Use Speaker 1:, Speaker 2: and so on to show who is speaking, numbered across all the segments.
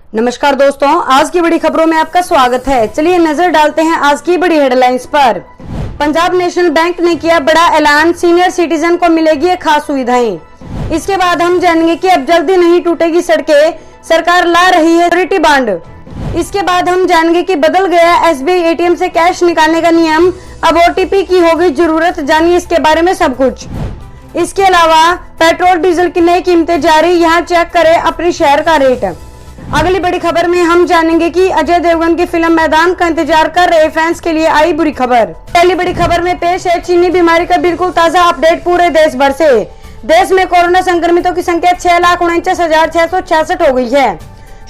Speaker 1: नमस्कार दोस्तों, आज की बड़ी खबरों में आपका स्वागत है। चलिए नजर डालते हैं आज की बड़ी हेडलाइंस पर। पंजाब नेशनल बैंक ने किया बड़ा ऐलान, सीनियर सिटीजन को मिलेगी खास सुविधाएं। इसके बाद हम जानेंगे कि अब जल्दी नहीं टूटेगी सड़कें, सरकार ला रही है सिक्योरिटी बॉन्ड। इसके बाद हम जानेंगे कि बदल गया एसबीआई एटीएम से कैश निकालने का नियम, अब ओटीपी की होगी जरूरत। जानिए इसके बारे में सब कुछ। इसके अलावा पेट्रोल डीजल की नई कीमतें जारी, यहाँ चेक करें अपने शहर का रेट। अगली बड़ी खबर में हम जानेंगे कि अजय देवगन की फिल्म मैदान का इंतजार कर रहे फैंस के लिए आई बुरी खबर। पहली बड़ी खबर में पेश है चीनी बीमारी का बिल्कुल ताजा अपडेट पूरे देश भर से। देश में कोरोना संक्रमितों की संख्या 6,49,666 हो गई है।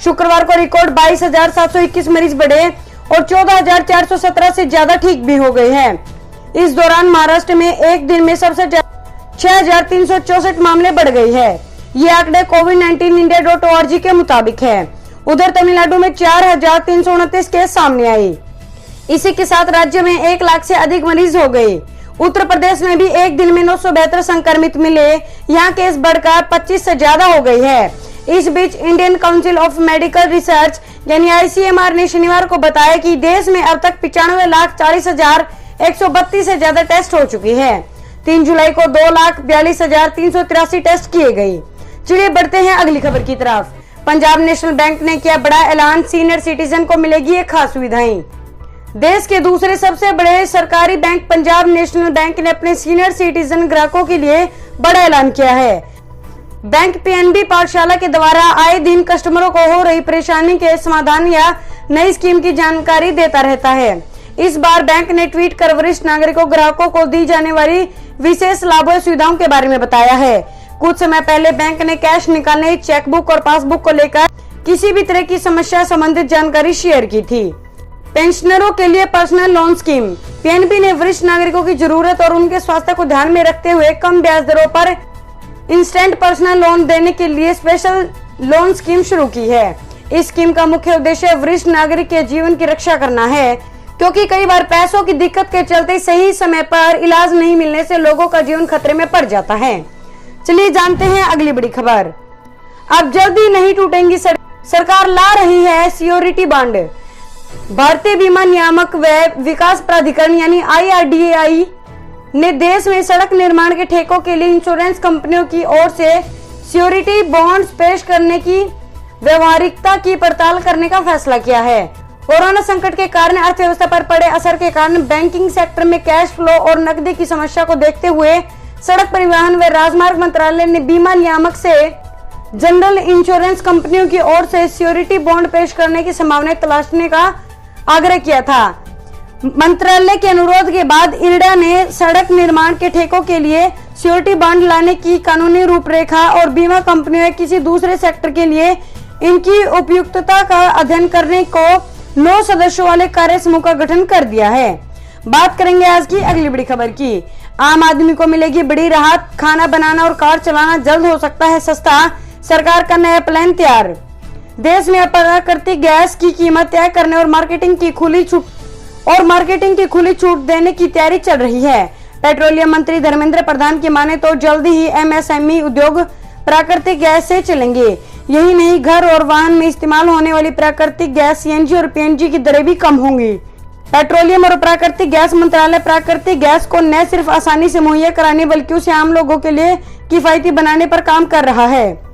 Speaker 1: शुक्रवार को रिकॉर्ड 22,721 मरीज बढ़े और 14,417 से ज्यादा ठीक भी हो गए हैं। इस दौरान महाराष्ट्र में एक दिन में सबसे 6,364 मामले बढ़ गए हैं। ये आंकड़े covid19india.org के मुताबिक है। उधर तमिलनाडु में 4,329 केस सामने आए। इसी के साथ राज्य में 1 लाख से अधिक मरीज हो गए। उत्तर प्रदेश में भी एक दिन में 972 संक्रमित मिले, यहाँ केस बढ़कर 25 से ज्यादा हो गई है। इस बीच Indian Council of Medical Research यानी ICMR ने शनिवार को बताया कि देश में अब तक 95,40,132 से ज्यादा टेस्ट हो चुके हैं। 3 जुलाई को 2,42,383 टेस्ट किए गए। चलिए बढ़ते हैं अगली खबर की तरफ। पंजाब नेशनल बैंक ने किया बड़ा ऐलान, सीनियर सिटीजन को मिलेगी ये खास सुविधाएं। देश के दूसरे सबसे बड़े सरकारी बैंक पंजाब नेशनल बैंक ने अपने सीनियर सिटीजन ग्राहकों के लिए बड़ा ऐलान किया है। बैंक PNB पाठशाला के द्वारा आए दिन कस्टमरों को हो रही परेशानी के समाधान या नई स्कीम की जानकारी देता रहता है। इस बार बैंक ने ट्वीट कर वरिष्ठ नागरिकों ग्राहकों को दी जाने वाली विशेष लाभों सुविधाओं के बारे में बताया है। कुछ समय पहले बैंक ने कैश निकालने, चेकबुक और पासबुक को लेकर किसी भी तरह की समस्या संबंधित जानकारी शेयर की थी। पेंशनरों के लिए पर्सनल लोन स्कीम। PNB ने वरिष्ठ नागरिकों की जरूरत और उनके स्वास्थ्य को ध्यान में रखते हुए कम ब्याज दरों पर इंस्टेंट पर्सनल लोन देने के लिए स्पेशल लोन स्कीम शुरू की है। इस स्कीम का मुख्य उद्देश्य वरिष्ठ नागरिक के जीवन की रक्षा करना है, क्योंकि कई बार पैसों की दिक्कत के चलते सही समय पर इलाज नहीं मिलने से लोगों का जीवन खतरे में पड़ जाता है। चलिए जानते हैं अगली बड़ी खबर। अब जल्दी नहीं टूटेंगी सरकार ला रही है सिक्योरिटी बॉन्ड। भारतीय बीमा नियामक व विकास प्राधिकरण यानी IRDAI ने देश में सड़क निर्माण के ठेकों के लिए इंश्योरेंस कंपनियों की ओर से सिक्योरिटी बॉन्ड्स पेश करने की व्यवहारिकता की पड़ताल करने का फैसला किया है। कोरोना संकट के कारण अर्थव्यवस्था पर पड़े असर के कारण बैंकिंग सेक्टर में कैश फ्लो और नकदी की समस्या को देखते हुए सड़क परिवहन व राजमार्ग मंत्रालय ने बीमा नियामक से जनरल इंश्योरेंस कंपनियों की ओर से सिक्योरिटी बॉन्ड पेश करने की संभावना तलाशने का आग्रह किया था। मंत्रालय के अनुरोध के बाद IRDA ने सड़क निर्माण के ठेकों के लिए सिक्योरिटी बॉन्ड लाने की कानूनी रूपरेखा और बीमा कंपनियों या किसी दूसरे सेक्टर के लिए इनकी उपयुक्तता का अध्ययन करने को 9 सदस्यों वाले कार्य समूह का गठन कर दिया है। बात करेंगे आज की अगली बड़ी खबर की। आम आदमी को मिलेगी बड़ी राहत, खाना बनाना और कार चलाना जल्द हो सकता है सस्ता, सरकार का नया प्लान तैयार। देश में प्राकृतिक गैस की कीमत तय करने और मार्केटिंग की खुली छूट देने की तैयारी चल रही है। पेट्रोलियम मंत्री धर्मेंद्र प्रधान की माने तो जल्द ही MSME उद्योग प्राकृतिक गैस से चलेंगे। यही नहीं, घर और वाहन में इस्तेमाल होने वाली प्राकृतिक गैस CNG और PNG की दरें भी कम होंगी। पेट्रोलियम और प्राकृतिक गैस मंत्रालय प्राकृतिक गैस को न सिर्फ आसानी से मुहैया कराने बल्कि उसे आम लोगों के लिए किफायती बनाने पर काम कर रहा है।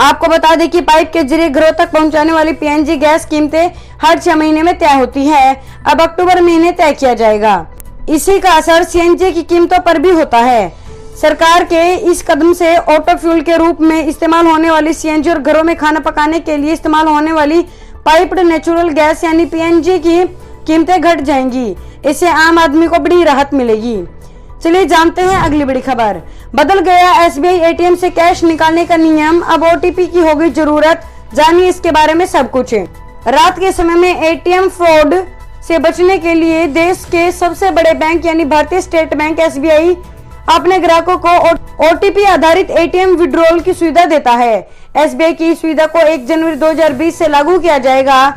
Speaker 1: आपको बता दें कि पाइप के जरिए घरों तक पहुंचाने वाली PNG गैस कीमतें हर 6 महीने में तय होती है। अब अक्टूबर महीने तय किया जाएगा। इसी का असर CNG की कीमतों पर भी होता है। सरकार के इस कदम से ऑटो फ्यूल के रूप में इस्तेमाल होने वाली CNG और घरों में खाना पकाने के लिए इस्तेमाल होने वाली पाइप्ड नेचुरल गैस यानी PNG की कीमतें घट जाएंगी। इससे आम आदमी को बड़ी राहत मिलेगी। चलिए जानते हैं अगली बड़ी खबर। बदल गया SBI ATM से कैश निकालने का नियम, अब OTP की होगी जरूरत। जानिए इसके बारे में सब कुछ। रात के समय में ATM फ्रॉड से बचने के लिए देश के सबसे बड़े बैंक यानी भारतीय स्टेट बैंक SBI अपने ग्राहकों को OTP आधारित ATM विड्रॉल की सुविधा देता है। SBI की इस सुविधा को 1 जनवरी 2020 से लागू किया जाएगा।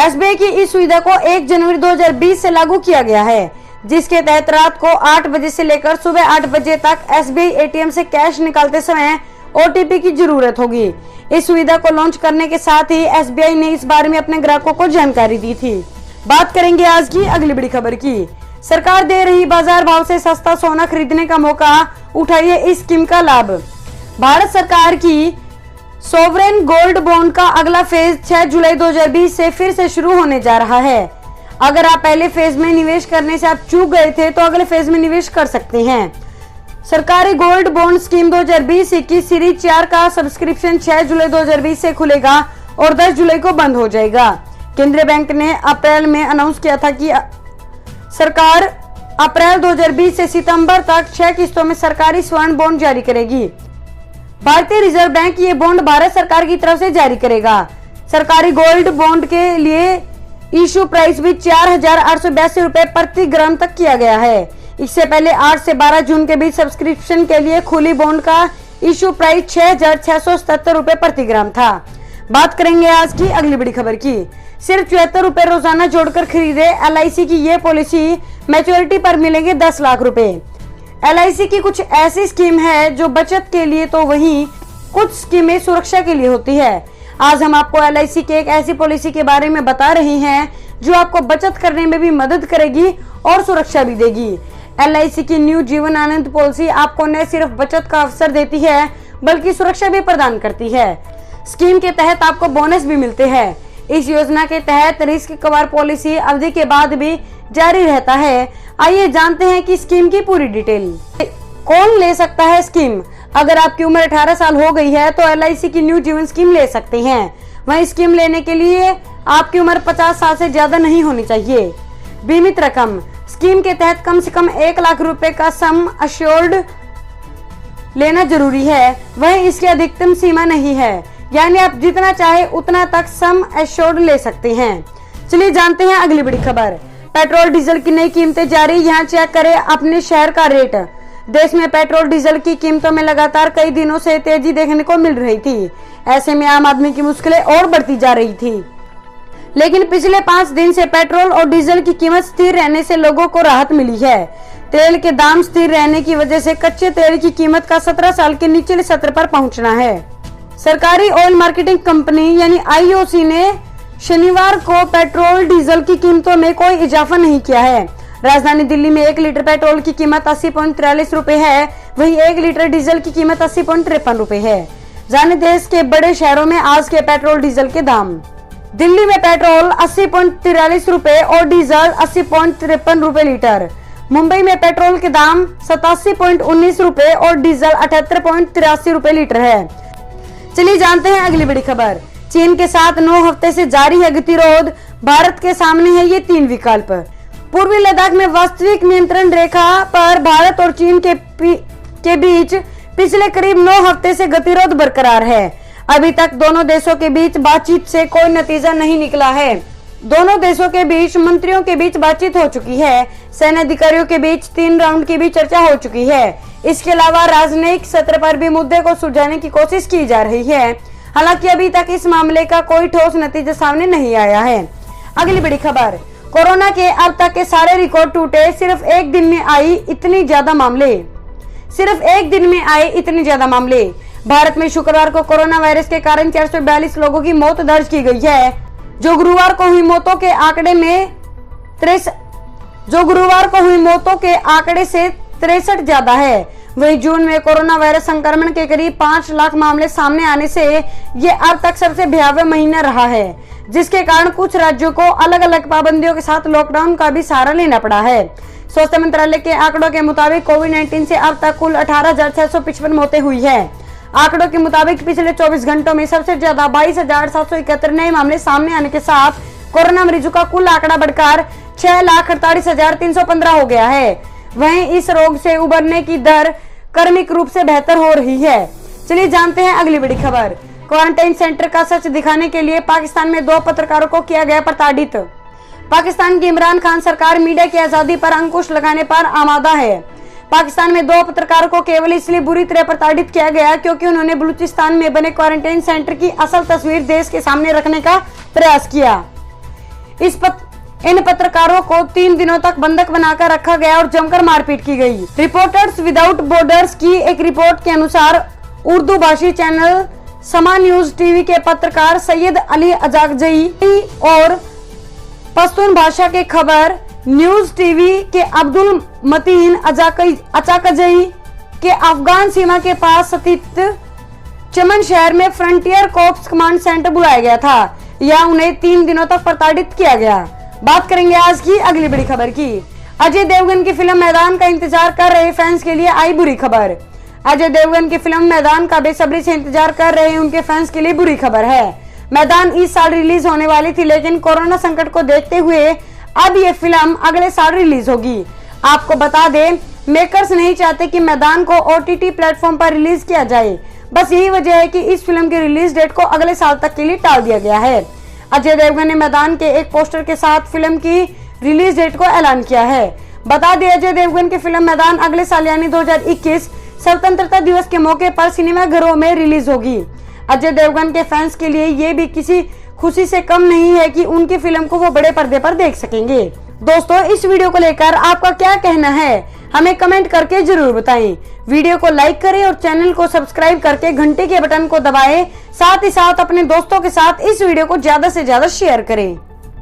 Speaker 1: SBI की इस सुविधा को 1 जनवरी 2020 से लागू किया गया है, जिसके तहत रात को 8 बजे से लेकर सुबह 8 बजे तक SBI ATM से कैश निकालते समय OTP की जरूरत होगी। इस सुविधा को लॉन्च करने के साथ ही SBI ने इस बारे में अपने ग्राहकों को जानकारी दी थी। बात करेंगे आज की अगली बड़ी खबर की। सरकार दे रही बाजार भाव से सस्ता सोना खरीदने का मौका, उठाइए इस स्कीम का लाभ। भारत सरकार की सोवरेन गोल्ड बॉन्ड का अगला फेज 6 जुलाई 2020 से फिर से शुरू होने जा रहा है। अगर आप पहले फेज में निवेश करने से आप चूक गए थे तो अगले फेज में निवेश कर सकते हैं। सरकारी गोल्ड बॉन्ड स्कीम 2020-21 सीरीज 4 का सब्सक्रिप्शन 6 जुलाई 2020 से खुलेगा और 10 जुलाई को बंद हो जाएगा। केंद्रीय बैंक ने अप्रैल में अनाउंस किया था कि सरकार अप्रैल 2020 से सितंबर तक 6 किस्तों में सरकारी स्वर्ण बॉन्ड जारी करेगी। भारतीय रिजर्व बैंक ये बॉन्ड भारत सरकार की तरफ से जारी करेगा। सरकारी गोल्ड बॉन्ड के लिए इशू प्राइस भी 4,882 रुपए प्रति ग्राम तक किया गया है। इससे पहले 8 से 12 जून के बीच सब्सक्रिप्शन के लिए खुली बॉन्ड का इशू प्राइस 6,677 रुपए प्रति ग्राम था। बात करेंगे आज की अगली बड़ी खबर की। सिर्फ 74 रुपए रोजाना जोड़कर खरीदे LIC की ये पॉलिसी, मैच्योरिटी पर मिलेंगे 10 लाख रुपए। LIC की कुछ ऐसी स्कीम है जो बचत के लिए तो वहीं कुछ स्कीमें सुरक्षा के लिए होती है। आज हम आपको LIC के एक ऐसी पॉलिसी के बारे में बता रहे हैं जो आपको बचत करने में भी मदद करेगी और सुरक्षा भी देगी। LIC की न्यू जीवन आनंद पॉलिसी आपको न सिर्फ बचत का अवसर देती है बल्कि सुरक्षा भी प्रदान करती है। स्कीम के तहत आपको बोनस भी मिलते हैं। इस योजना के तहत रिस्क कवर पॉलिसी अवधि के बाद भी जारी रहता है। आइए जानते हैं कि स्कीम की पूरी डिटेल। कौन ले सकता है स्कीम? अगर आपकी उम्र 18 साल हो गई है तो LIC की न्यू जीवन स्कीम ले सकते हैं। वहीं स्कीम लेने के लिए आपकी उम्र 50 साल से ज्यादा नहीं होनी चाहिए। बीमित रकम स्कीम के तहत कम से कम 1 लाख रुपए का सम अश्योर्ड लेना जरूरी है। वहीं इसकी अधिकतम सीमा नहीं है, यानी आप जितना चाहे उतना तक सम एश्योर्ड ले सकते हैं। चलिए जानते हैं अगली बड़ी खबर। पेट्रोल डीजल की नई कीमतें जारी, यहाँ चेक करें अपने शहर का रेट। देश में पेट्रोल डीजल की कीमतों में लगातार कई दिनों से तेजी देखने को मिल रही थी। ऐसे में आम आदमी की मुश्किलें और बढ़ती जा रही थी, लेकिन पिछले 5 दिन से पेट्रोल और डीजल की कीमत स्थिर रहने से लोगों को राहत मिली है। तेल के दाम स्थिर रहने की वजह से कच्चे तेल की कीमत का 17 साल के निचले स्तर पर पहुंचना है। सरकारी ऑयल मार्केटिंग कंपनी यानी IOC ने शनिवार को पेट्रोल डीजल की कीमतों में कोई इजाफा नहीं किया है। राजधानी दिल्ली में 1 लीटर पेट्रोल की कीमत 80.43 रुपए है, वहीं 1 लीटर डीजल की कीमत 80.53 रुपए है। जाने देश के बड़े शहरों में आज के पेट्रोल डीजल के दाम। दिल्ली में पेट्रोल 80.43 रुपए और डीजल 80.53 रुपए लीटर। मुंबई में पेट्रोल के दाम 87.19 रुपए और डीजल 78.83 रुपए लीटर है। चलिए जानते हैं अगली बड़ी खबर। चीन के साथ 9 हफ्ते से जारी है गतिरोध, भारत के सामने है ये 3 विकल्प। पूर्वी लद्दाख में वास्तविक नियंत्रण रेखा पर भारत और चीन के बीच पिछले करीब 9 हफ्ते से गतिरोध बरकरार है। अभी तक दोनों देशों के बीच बातचीत से कोई नतीजा नहीं निकला है। दोनों देशों के बीच मंत्रियों के बीच बातचीत हो चुकी है। सैन्य अधिकारियों के बीच 3 राउंड की भी चर्चा हो चुकी है। इसके अलावा राजनयिक सत्र पर भी मुद्दे को सुलझाने की कोशिश की जा रही है। हालांकि अभी तक इस मामले का कोई ठोस नतीजा सामने नहीं आया है। अगली बड़ी खबर। कोरोना के अब तक के सारे रिकॉर्ड टूटे, सिर्फ एक दिन में आई इतनी ज्यादा मामले। भारत में शुक्रवार को कोरोना वायरस के कारण 442 लोगों की मौत दर्ज की गई है, जो गुरुवार को हुई मौतों के आंकड़े से 63 ज्यादा है। वहीं जून में कोरोना वायरस संक्रमण के करीब 5 लाख मामले सामने आने से ये अब तक सबसे भयावह महीना रहा है, जिसके कारण कुछ राज्यों को अलग अलग पाबंदियों के साथ लॉकडाउन का भी सहारा लेना पड़ा है। स्वास्थ्य मंत्रालय के आंकड़ों के मुताबिक कोविड-19 से अब तक कुल 18,655 मौतें हुई है। आंकड़ों के मुताबिक पिछले 24 घंटों में सबसे ज्यादा 22,771 नए मामले सामने आने के साथ कोरोना मरीजों का कुल आंकड़ा बढ़कर 6,48,315 हो गया है। वहीं इस रोग से उबरने की दर क्रमिक रूप से बेहतर हो रही है। चलिए जानते हैं अगली बड़ी खबर। क्वारंटाइन सेंटर का सच दिखाने के लिए पाकिस्तान में 2 पत्रकारों को किया गया प्रताड़ित। पाकिस्तान की इमरान खान सरकार मीडिया की आजादी पर अंकुश लगाने पर आमादा है। पाकिस्तान में 2 पत्रकारों को केवल इसलिए बुरी तरह प्रताड़ित किया गया क्योंकि उन्होंने बलूचिस्तान में बने क्वारंटाइन सेंटर की असल तस्वीर देश के सामने रखने का प्रयास किया। इन पत्रकारों को 3 दिनों तक बंधक बनाकर रखा गया और जमकर मारपीट की गई। रिपोर्टर्स विदाउट बॉर्डर्स की एक रिपोर्ट के अनुसार उर्दू भाषी चैनल समा न्यूज टीवी के पत्रकार सैयद अली अजाकजई और पश्तून भाषा के खबर न्यूज टीवी के अब्दुल मतीन अचाकजई के अफगान सीमा के पास स्थित चमन शहर में फ्रंटियर कॉर्प्स कमांड सेंटर बुलाया गया था। यहाँ उन्हें 3 दिनों तक प्रताड़ित किया गया। बात करेंगे आज की अगली बड़ी खबर की। अजय देवगन की फिल्म मैदान का इंतजार कर रहे फैंस के लिए आई बुरी खबर। अजय देवगन की फिल्म मैदान का बेसब्री से इंतजार कर रहे उनके फैंस के लिए बुरी खबर है। मैदान इस साल रिलीज होने वाली थी, लेकिन कोरोना संकट को देखते हुए अब ये फिल्म अगले साल रिलीज होगी। आपको बता दें, मेकर्स नहीं चाहते कि मैदान को OTT प्लेटफॉर्म पर रिलीज किया जाए। बस यही वजह है कि इस फिल्म की रिलीज डेट को अगले साल तक के लिए टाल दिया गया है। अजय देवगन ने मैदान के एक पोस्टर के साथ फिल्म की रिलीज डेट को ऐलान किया है। बता दें, अजय देवगन की फिल्म मैदान अगले साल यानी 2021 स्वतंत्रता दिवस के मौके पर सिनेमाघरों में रिलीज होगी। अजय देवगन के फैंस के लिए ये भी किसी खुशी से कम नहीं है कि उनकी फिल्म को वो बड़े पर्दे पर देख सकेंगे। दोस्तों, इस वीडियो को लेकर आपका क्या कहना है, हमें कमेंट करके जरूर बताएं। वीडियो को लाइक करें और चैनल को सब्सक्राइब करके घंटे के बटन को दबाएं। साथ ही साथ अपने दोस्तों के साथ इस वीडियो को ज्यादा से ज्यादा शेयर करें।